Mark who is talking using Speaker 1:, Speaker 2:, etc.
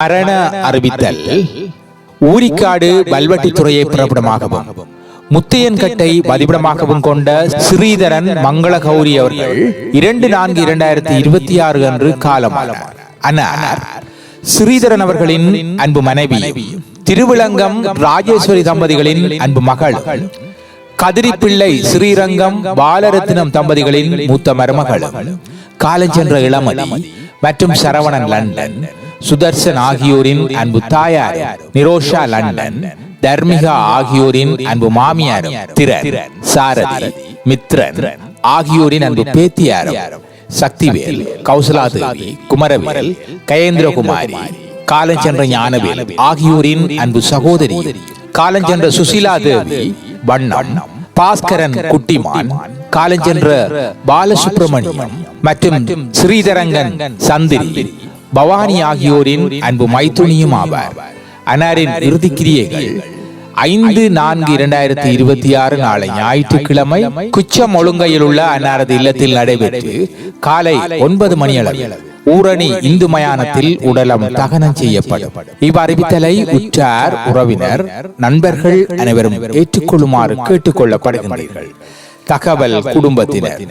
Speaker 1: மரண அறிவித்தல். ஊரிக்காடு வல்வெட்டித்துறையை பிறப்பிடமாகவும் முத்தையன்கட்டை வதிவிடமாகவும் கொண்ட ஸ்ரீதரன் மங்களகௌரி அவர்கள் 2/4/2026 அன்று காலமானார். அன்னார் ஸ்ரீதரன் அவர்களின் அன்பு மனைவி திருவிளங்கம் ராஜேஸ்வரி தம்பதிகளின் அன்பு மகள், கதிரிப்பிள்ளை ஸ்ரீரங்கம் பாலரத்னம் தம்பதிகளின் மூத்த மருமகளும், காலஞ்சென்ற இளமதி மற்றும் சரவணன் லண்டன், சுதர்சன் ஆகியோரின் அன்பு தாயார் நிரோஷா லண்டன், தர்மிகா ஆகியோரின் அன்பு மாமியாரும், திறன், சாரதி, மித்ரன் ஆகியோரின் அன்பு பேத்தியாரும், சக்திவேல், கௌசலாதேவி, குமரவேல், கயேந்திரகுமாரி, காலஞ்சென்ற ஞானவேல் ஆகியோரின் அன்பு சகோதரி, காலஞ்சென்ற சுசிலா தேவி, வண்ணம், பாஸ்கரன் குட்டிமான், காலஞ்சென்ற பாலசுப்ரமணியம் மற்றும் ஸ்ரீதரங்கன் சந்திரி, பவானி ஆகியோரின் அன்பு மைத்துனியும் ஆவார். அன்னாரின் இறுதிக்கிரியைகள் 5/4/2026 நாளை ஞாயிற்றுக்கிழமை குச்சம் ஒழுங்கையில் உள்ள அன்னாரது இல்லத்தில் நடைபெற்று காலை 9 மணியளவில் ஊரணி இந்து மயானத்தில் உடலம் தகனம் செய்யப்படும். இவ்வறிவித்தலை உற்றார், உறவினர், நண்பர்கள் அனைவரும் ஏற்றுக்கொள்ளுமாறு கேட்டுக்கொள்ளப்படுகின்றீர்கள். தகவல் குடும்பத்தினர்.